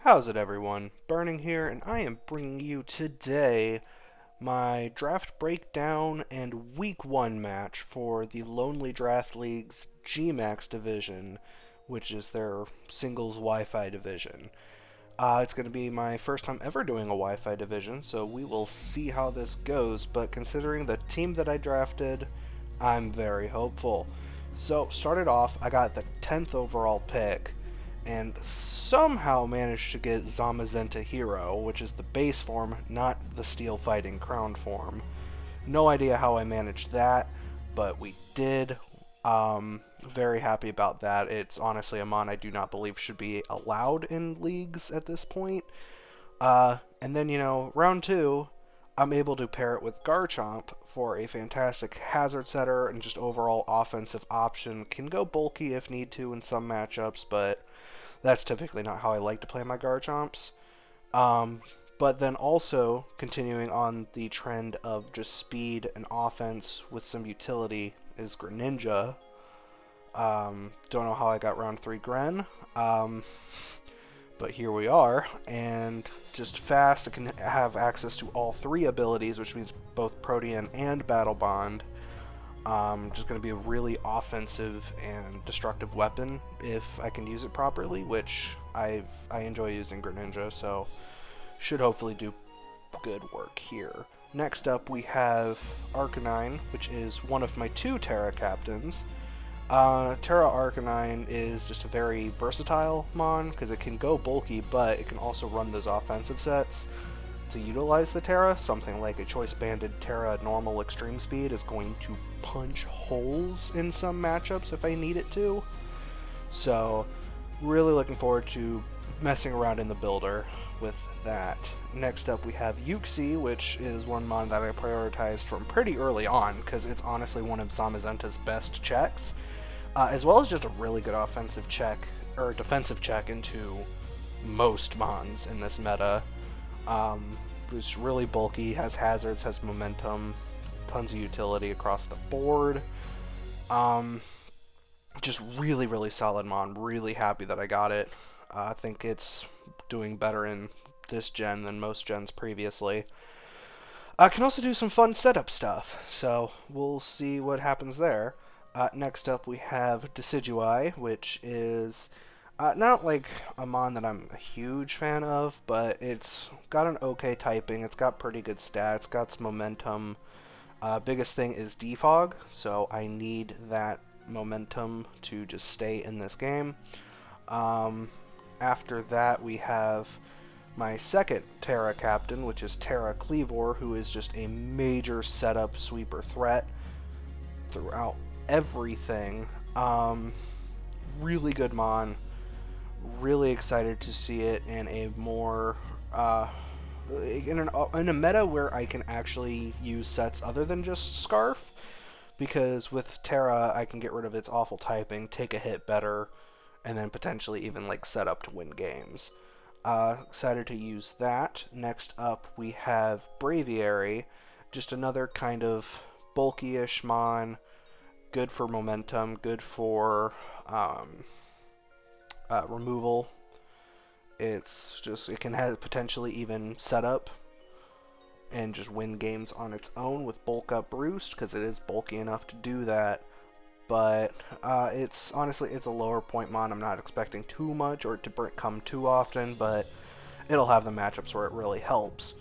How's it, everyone? Burning here, and I am bringing you today my draft breakdown and week 1 match for the Lonely Draft League's GMAX division, which is their singles Wi-Fi division. It's going to be my first time ever doing a Wi-Fi division, so we will see how this goes, but considering the team that I drafted, I'm very hopeful. So, started off, I got the 10th overall pick, and somehow managed to get Zamazenta Hero, which is the base form, not the Steel Fighting Crown form. No idea how I managed that, but we did. Very happy about that. It's honestly a mon I do not believe should be allowed in leagues at this point. And then, round 2, I'm able to pair it with Garchomp for a fantastic hazard setter and just overall offensive option. Can go bulky if need to in some matchups, but that's typically not how I like to play my Garchomps. Um, but then also continuing on the trend of just speed and offense with some utility is Greninja. Don't know how I got round 3 Gren, but here we are, and just fast. I can have access to all 3 abilities, which means both Protean and Battle Bond. Just going to be a really offensive and destructive weapon if I can use it properly, which I enjoy using Greninja, so should hopefully do good work here. Next up we have Arcanine, which is one of my 2 Terra captains. Terra Arcanine is just a very versatile mon, because it can go bulky, but it can also run those offensive sets. To utilize the Terra, something like a Choice Banded Terra Normal Extreme Speed is going to punch holes in some matchups if I need it to. So, really looking forward to messing around in the builder with that. Next up we have Uxie, which is one mon that I prioritized from pretty early on, because it's honestly one of Zamazenta's best checks, as well as just a really good offensive check, or defensive check into most mons in this meta. It's really bulky, has hazards, has momentum, tons of utility across the board. Just really, really solid mon. Really happy that I got it. I think it's doing better in this gen than most gens previously. I can also do some fun setup stuff, so we'll see what happens there. Next up we have Decidueye, which is not like a mon that I'm a huge fan of, but it's got an okay typing, it's got pretty good stats, got some momentum. Biggest thing is defog, so I need that momentum to just stay in this game. After that we have my second Terra captain, which is Terra Cleavor, who is just a major setup sweeper threat throughout everything. Really good mon. Really excited to see it in a more in a meta where I can actually use sets other than just Scarf, because with Terra I can get rid of its awful typing, take a hit better, and then potentially even like set up to win games. Excited to use that. Next up we have Braviary, just another kind of bulky-ish mon, good for momentum, good for removal. It's just, it can have potentially even set up and just win games on its own with bulk up roost, because it is bulky enough to do that. But it's honestly, it's a lower point mon. I'm not expecting too much or it to come too often, but it'll have the matchups where it really helps.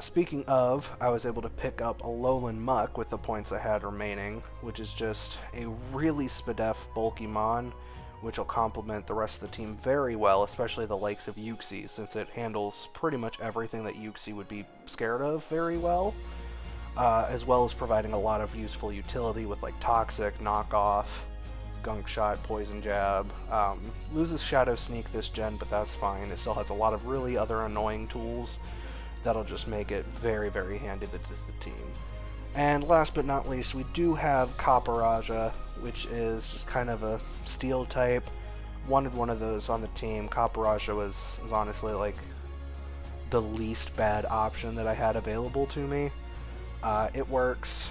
Speaking of, I was able to pick up a Alolan Muck with the points I had remaining, which is just a really spadef bulky mon, which will complement the rest of the team very well, especially the likes of Uxie, since it handles pretty much everything that Uxie would be scared of very well, as well as providing a lot of useful utility with like Toxic, Knockoff, Gunk Shot, Poison Jab. Loses Shadow Sneak this gen, but that's fine. It still has a lot of really other annoying tools that'll just make it very, very handy to the team. And last but not least, we do have Copperajah, which is just kind of a steel type. Wanted one of those on the team. Copperajah was honestly like the least bad option that I had available to me. It works.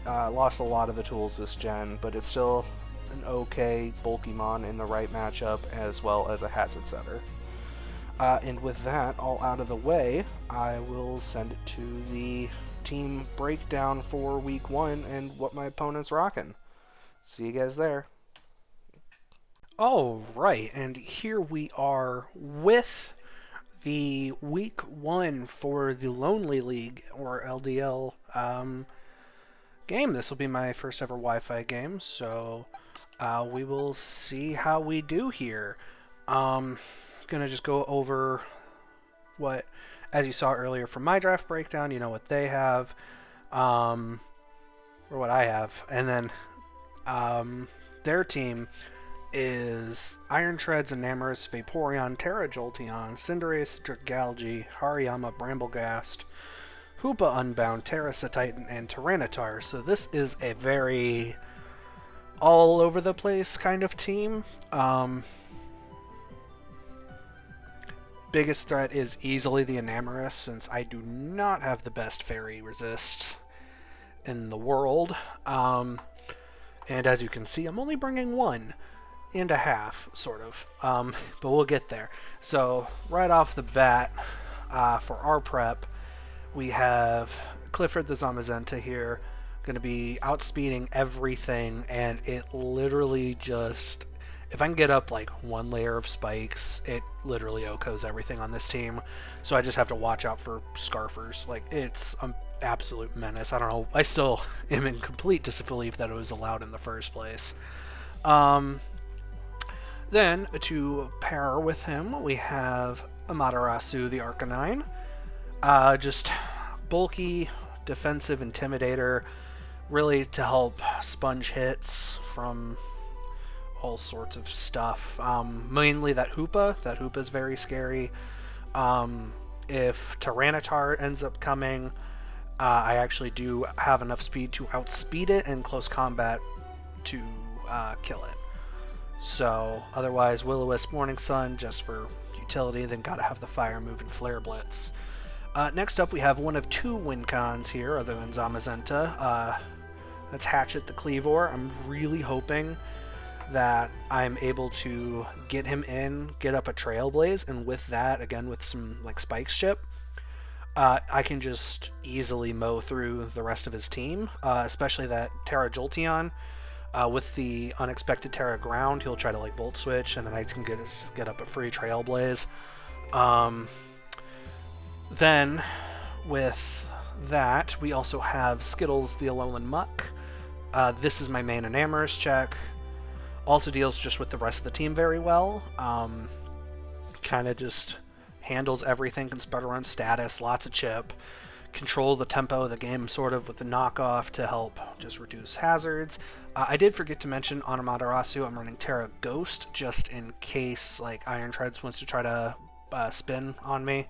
Lost a lot of the tools this gen, but it's still an okay bulky mon in the right matchup, as well as a hazard setter. And with that all out of the way, I will send it to the team breakdown for week 1 and what my opponent's rocking. See you guys there. All right, and here we are with the week 1 for the Lonely League, or LDL, game. This will be my first ever Wi-Fi game, so we will see how we do here. Gonna just go over what, as you saw earlier from my draft breakdown, you know what they have, or what I have, and then their team is Iron Treads, Enamoris, Vaporeon, Terra Jolteon, Cinderace, Dragalge, Hariyama, Bramblegast, Hoopa Unbound, Terracetitan, and Tyranitar. So this is a very all over the place kind of team. Biggest threat is easily the Enamoris, since I do not have the best fairy resist in the world. And as you can see, I'm only bringing 1.5, sort of. But we'll get there. So right off the bat, for our prep, we have Clifford the Zamazenta here, going to be outspeeding everything, and it literally just, if I can get up like 1 layer of spikes, it literally OHKOs everything on this team. So I just have to watch out for Scarfers. Like, it's an absolute menace. I don't know, I still am in complete disbelief that it was allowed in the first place. Then, to pair with him, we have Amaterasu the Arcanine. Just bulky, defensive Intimidator, really to help sponge hits from all sorts of stuff. Mainly that Hoopa. That Hoopa is very scary. If Tyranitar ends up coming, I actually do have enough speed to outspeed it in close combat to kill it. So, otherwise, Will-O-Wisp, Morning Sun, just for utility, then gotta have the Fire Move and Flare Blitz. Next up, we have one of 2 win cons here, other than Zamazenta. That's Hatchet the Cleavor. I'm really hoping that I'm able to get him in, get up a Trailblaze, and with that, again, with some like Spikes chip, I can just easily mow through the rest of his team, especially that Terra Jolteon. With the unexpected Terra Ground, he'll try to like Volt Switch, and then I can get up a free Trailblaze. Then, with that, we also have Skittles the Alolan Muck. This is my main Enamoris check. Also deals just with the rest of the team very well. Kind of just handles everything, can spread around status, lots of chip. Control the tempo of the game sort of with the knockoff to help just reduce hazards. I did forget to mention on Amaterasu, I'm running Terra Ghost just in case like Iron Treads wants to try to spin on me.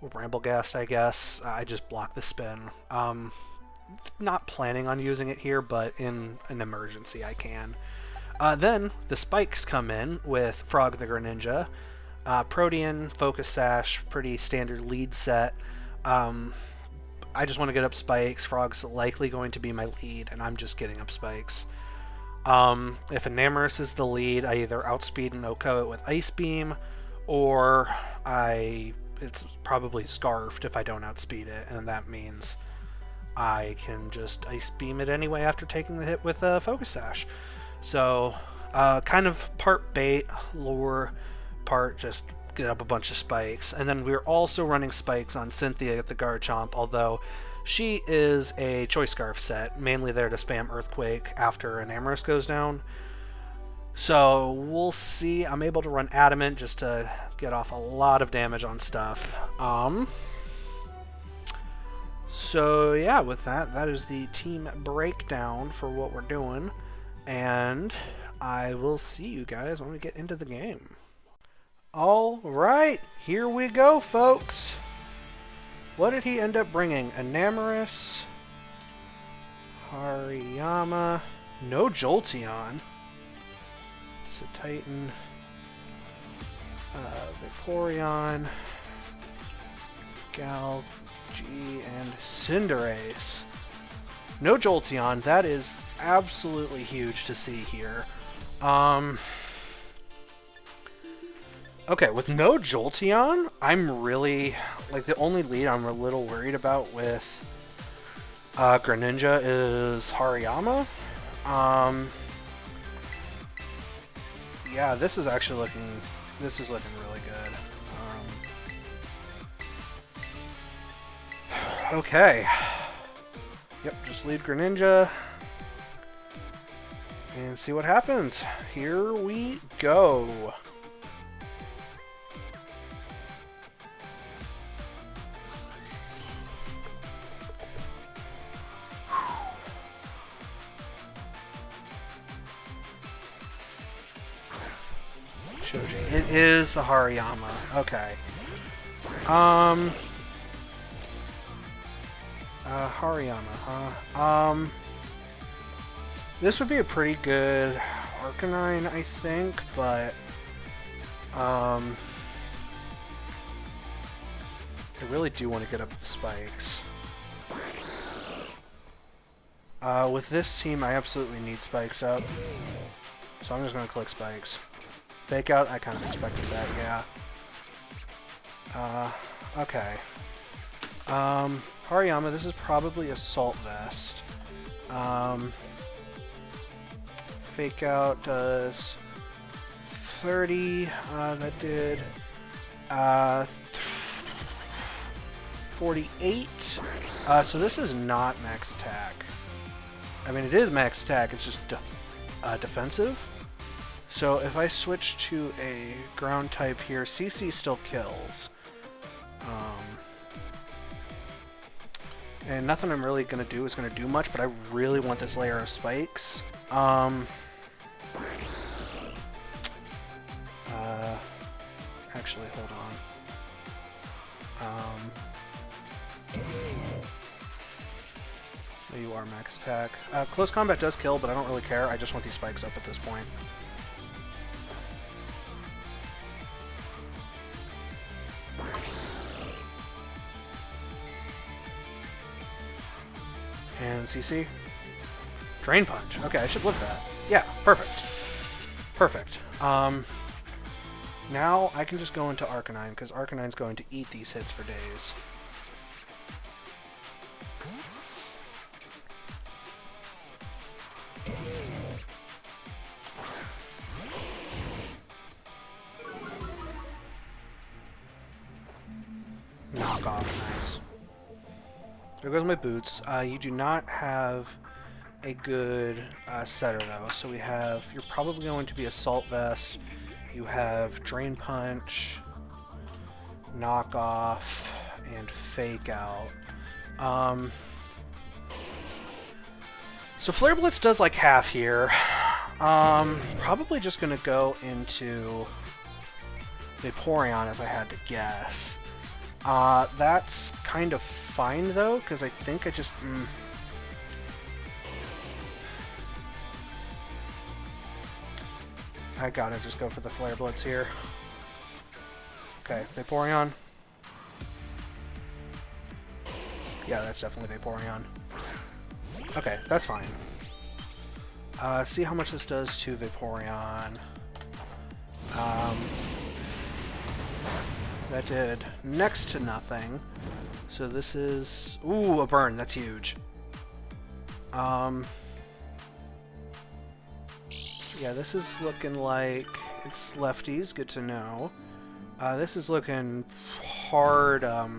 Or Bramblegast, I guess. I just block the spin. Not planning on using it here, but in an emergency I can. Then the spikes come in with Frog the Greninja. Protean, Focus Sash, pretty standard lead set. I just want to get up spikes. Frog's likely going to be my lead, and I'm just getting up spikes. If Enamoris is the lead, I either outspeed and OHKO it with Ice Beam, or it's probably Scarfed if I don't outspeed it, and that means I can just Ice Beam it anyway after taking the hit with Focus Sash. So, kind of part bait, lure, part just get up a bunch of spikes. And then we're also running spikes on Cynthia the Garchomp, although she is a Choice Scarf set, mainly there to spam Earthquake after Enamoris goes down. So we'll see. I'm able to run Adamant just to get off a lot of damage on stuff. So yeah, with that, that is the team breakdown for what we're doing. And I will see you guys when we get into the game. Alright, here we go, folks. What did he end up bringing? Enamoris, Hariyama, no Jolteon, Titan, Vaporeon, Galgi, and Cinderace. No Jolteon, that is absolutely huge to see here. Okay, with no Jolteon, I'm really... Like, the only lead I'm a little worried about with Greninja is Hariyama. Yeah, this is actually looking... This is looking really good. Okay. Yep, just lead Greninja. And see what happens. Here we go. It is the Hariyama. Okay. Hariyama, huh? This would be a pretty good Arcanine, I think, but I really do want to get up the spikes. With this team, I absolutely need spikes up, so I'm just going to click spikes. Fake out, I kind of expected that, yeah. Okay. Hariyama, this is probably Assault Vest. Fake out does 30, that did 48. So this is not max attack. I mean, it is max attack, it's just defensive. So if I switch to a ground type here, CC still kills. And nothing I'm really going to do is going to do much, but I really want this layer of spikes. Actually, hold on. You are max attack. Close combat does kill, but I don't really care. I just want these spikes up at this point. And CC. Drain Punch. Okay, I should live that. Yeah, perfect. Perfect. Now I can just go into Arcanine, because Arcanine's going to eat these hits for days. Knock off, nice. There goes my boots. You do not have a good setter though, so we have, you're probably going to be Assault Vest, you have Drain Punch, Knock Off, and Fake Out. So Flare Blitz does like half here. Probably just gonna go into Vaporeon if I had to guess. That's kind of fine though, because I think I just... I gotta just go for the Flare Blitz here. Okay, Vaporeon. Yeah, that's definitely Vaporeon. Okay, that's fine. See how much this does to Vaporeon. That did next to nothing. So this is... Ooh, a burn. That's huge. Yeah, this is looking like it's lefties. Good to know. This is looking hard. Yeah,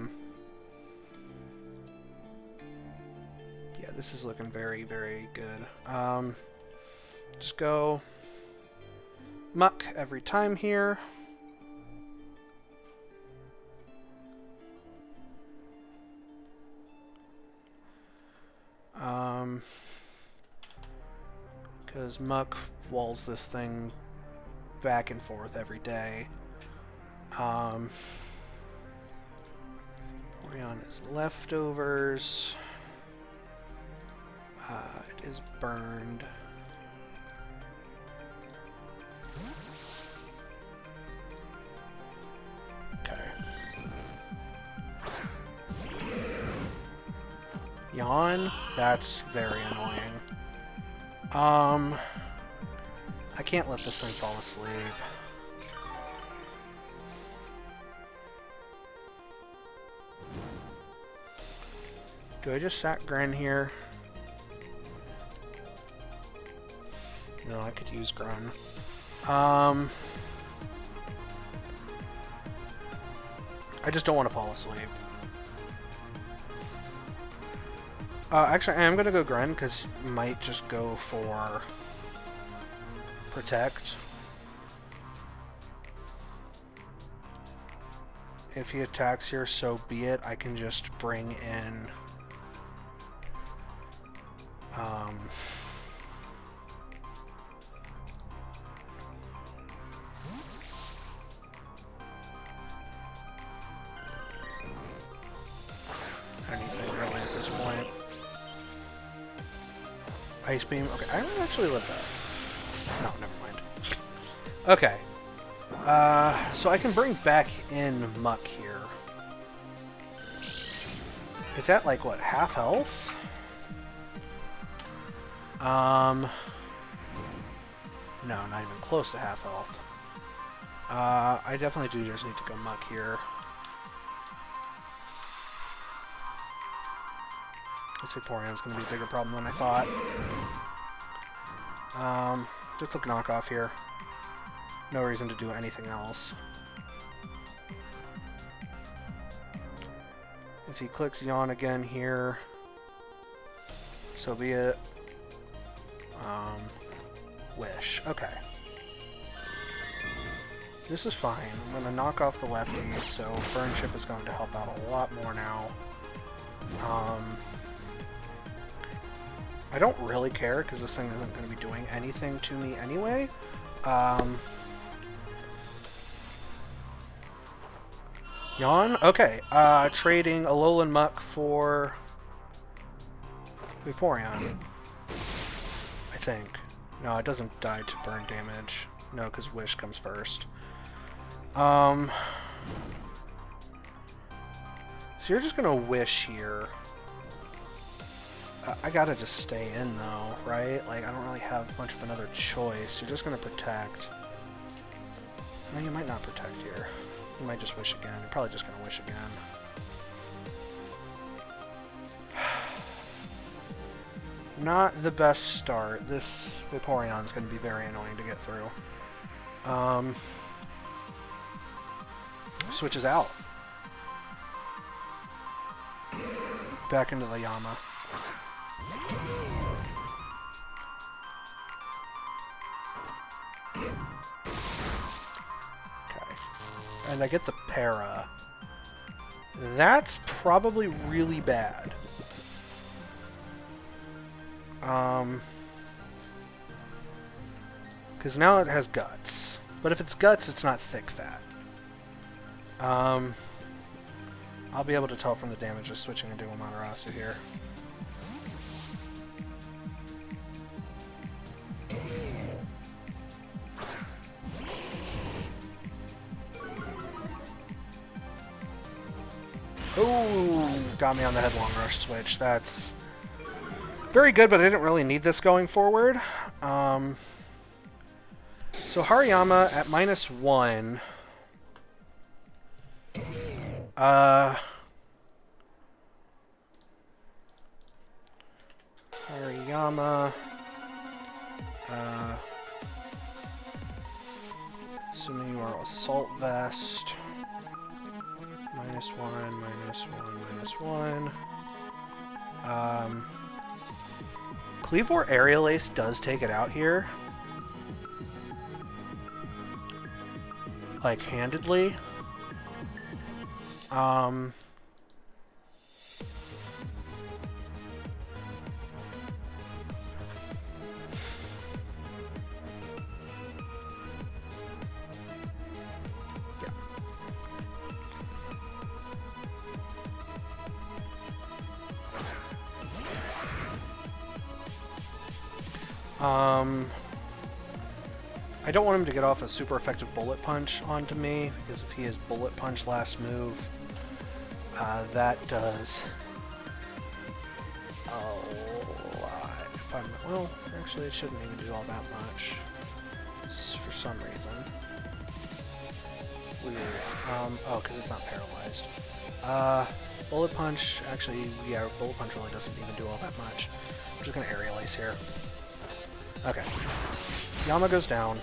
this is looking very, very good. Just go Muck every time here. Because Muck walls this thing back and forth every day. Vaporeon is leftovers. It is burned. Okay. Yawn? That's very annoying. I can't let this thing fall asleep. Do I just sack Gren here? No, I could use Gren. I just don't want to fall asleep. Actually, I am going to go Gren, because he might just go for Protect. If he attacks here, so be it. I can just bring in... anything really at this point. Ice Beam. Okay, I don't actually live that. No, never mind. Okay. So I can bring back in Muck here. It's at like, what, half health? No, not even close to half health. I definitely do just need to go Muck here. This Vaporeon's going to be a bigger problem than I thought. Just click knockoff here. No reason to do anything else. If he clicks Yawn again here, so be it. Wish. Okay. This is fine. I'm going to knock off the lefties, so Burn Chip is going to help out a lot more now. I don't really care, because this thing isn't going to be doing anything to me anyway. Yawn? Okay. Trading Alolan Muck for Vaporeon. I think. No, it doesn't die to burn damage. No, because Wish comes first. So you're just gonna Wish here. I gotta just stay in though, right? Like, I don't really have much of another choice. You're just gonna Protect. No, you might not Protect here. You might just Wish again. You're probably just gonna Wish again. Not the best start. This Vaporeon's gonna be very annoying to get through. Switches out. Back into the Yama. Okay. And I get the Para. That's probably really bad. Because now it has Guts. But if it's Guts, it's not Thick Fat. I'll be able to tell from the damage just switching into Amaterasu here. Ooh, got me on the Headlong Rush switch. That's very good, but I didn't really need this going forward. So Hariyama at -1. Hariyama. Assuming you are Assault Vest. -1, -1, -1. Cleavor Aerial Ace does take it out here. Like, handedly. I don't want him to get off a super effective Bullet Punch onto me, because if he has Bullet Punch last move, that does a lot. Well, actually it shouldn't even do all that much, for some reason. Weird. Oh, because it's not paralyzed. Bullet Punch, actually, yeah, Bullet Punch really doesn't even do all that much. I'm just gonna Aerial Ace here. Okay. Yama goes down.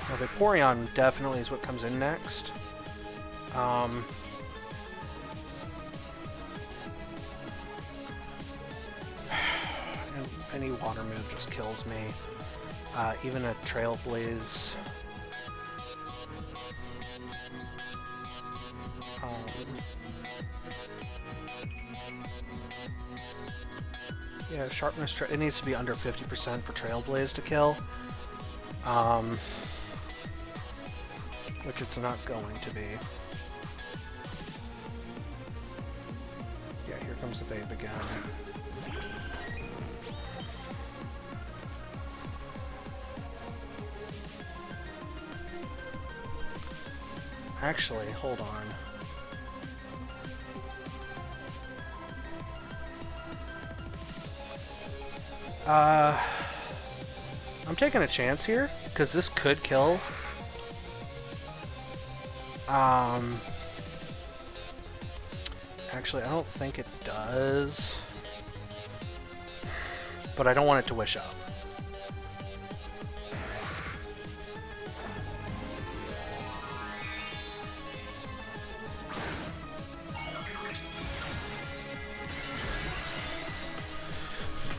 Now, Vaporeon definitely is what comes in next. And any water move just kills me. Even a Trailblaze. Yeah, Sharpness, it needs to be under 50% for Trailblaze to kill. Which it's not going to be. Yeah, here comes the Vape again. Actually, hold on. I'm taking a chance here, because this could kill. Actually, I don't think it does. But I don't want it to wish up.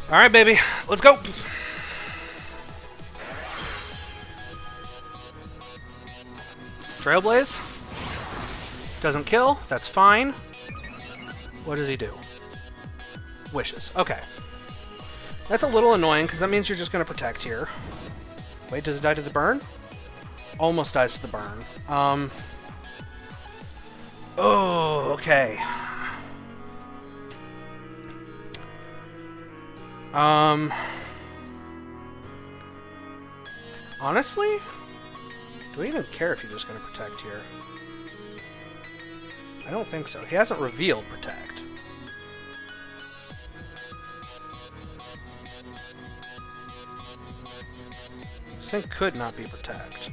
Alright, baby. Let's go! Trailblaze. Doesn't kill. That's fine. What does he do? Wishes. Okay. That's a little annoying, because that means you're just going to protect here. Wait, does it die to the burn? Almost dies to the burn. Oh, okay. Honestly? Do we even care if he's just going to protect here? I don't think so. He hasn't revealed protect. This thing could not be protect.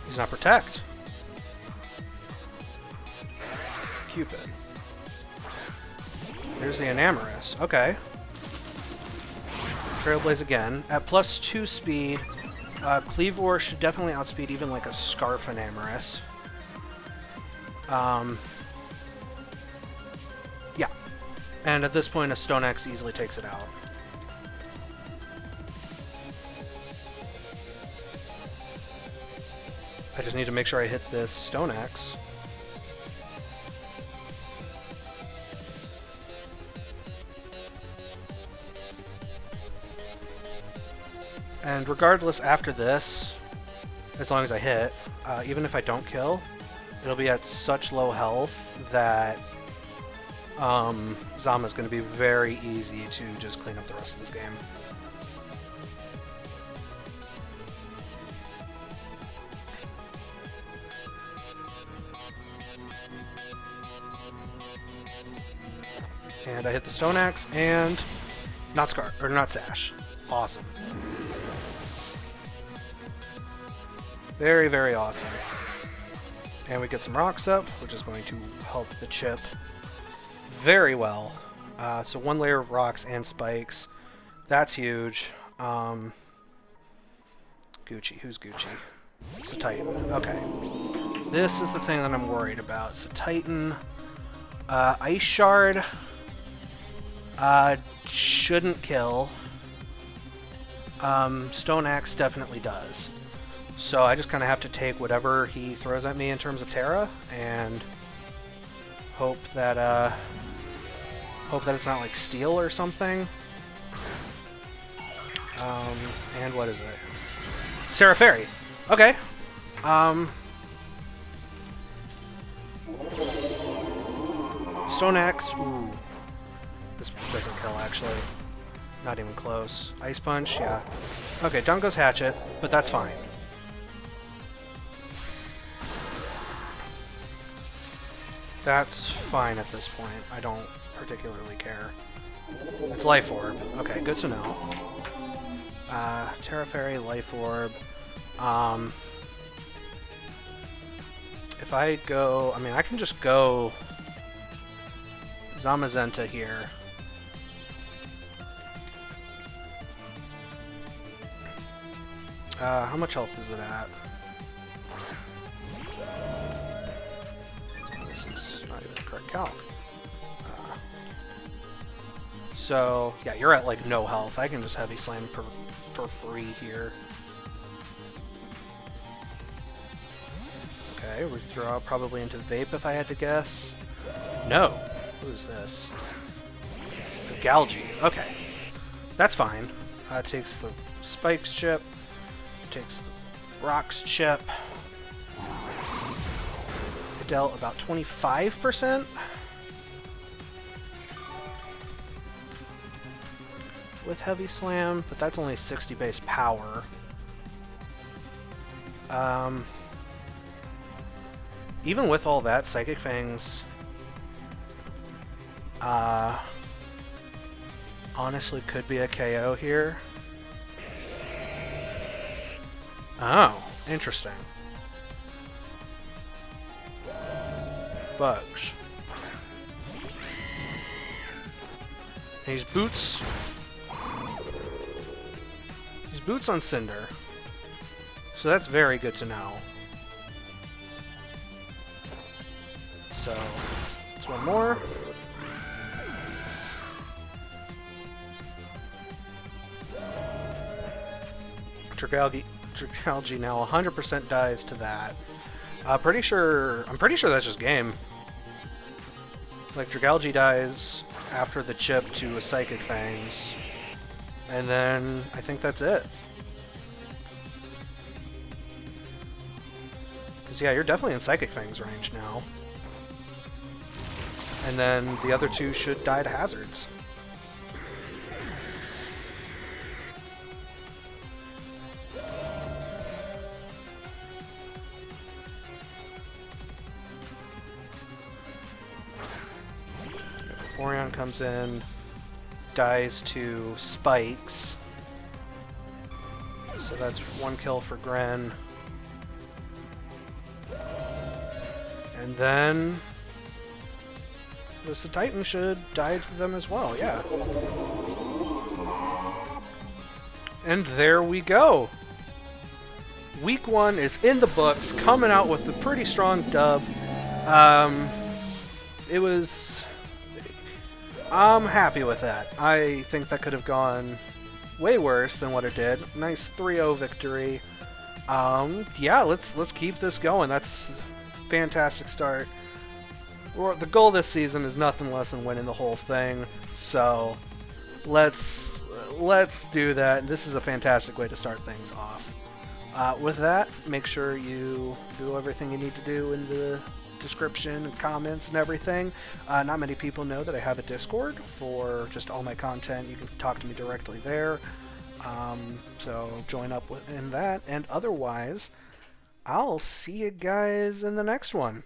He's not protect. Cupid. There's the Enamorous. Okay. Trailblaze again. At +2 speed, Cleavor should definitely outspeed even like a Scarf Enamorous. Yeah. And at this point, a Stone Axe easily takes it out. I just need to make sure I hit this Stone Axe. And regardless, after this, as long as I hit, even if I don't kill, it'll be at such low health that Zama's going to be very easy to just clean up the rest of this game. And I hit the Stone Axe, and not Sash. Awesome. Very, very awesome. And we get some rocks up, which is going to help the chip very well. So one layer of rocks and spikes. That's huge. Gucci. Who's Gucci? It's a Titan. Okay. This is the thing that I'm worried about. So Titan. Ice Shard. Shouldn't kill. Stone Axe definitely does. So I just kind of have to take whatever he throws at me in terms of Terra and hope that it's not like steel or something. And what is it? Serafairy. Okay. Stone Axe. Ooh. This doesn't kill, actually. Not even close. Ice Punch, yeah. Okay, down goes Hatchet, but that's fine. That's fine at this point. I don't particularly care. It's Life Orb. Okay, good to know. Terra Fairy, Life Orb. If I go... I mean, I can just go Zamazenta here. How much health is it at? This is not even the correct calc. So, yeah, you're at, like, no health. I can just Heavy Slam for free here. Okay, withdraw probably into Vape if I had to guess. No. Who is this? Galgi. Okay. That's fine. Takes the Spikes chip. Takes the Rocks chip. It dealt about 25%. With Heavy Slam, but that's only 60 base power. Even with all that, Psychic Fangs honestly could be a KO here. Oh, interesting. Bugs. And he's Boots. He's Boots on Cinder. So that's very good to know. So, there's one more. Dragalge now 100% dies to that. I'm pretty sure that's just game. Like, Dragalge dies after the chip to a Psychic Fangs. And then, I think that's it. Because, yeah, you're definitely in Psychic Fangs range now. And then the other two should die to hazards. Orion comes in, dies to Spikes. So that's one kill for Gren. And then the Titan should die to them as well, yeah. And there we go. Week 1 is in the books, coming out with a pretty strong dub. I'm happy with that. I think that could have gone way worse than what it did. Nice 3-0 victory. Yeah, let's keep this going. That's a fantastic start. The goal this season is nothing less than winning the whole thing. So let's do that. This is a fantastic way to start things off. With that, make sure you do everything you need to do in the description and comments and everything. Not many people know that I have a Discord for just all my content. You can talk to me directly there. So join up in that. And otherwise, I'll see you guys in the next one.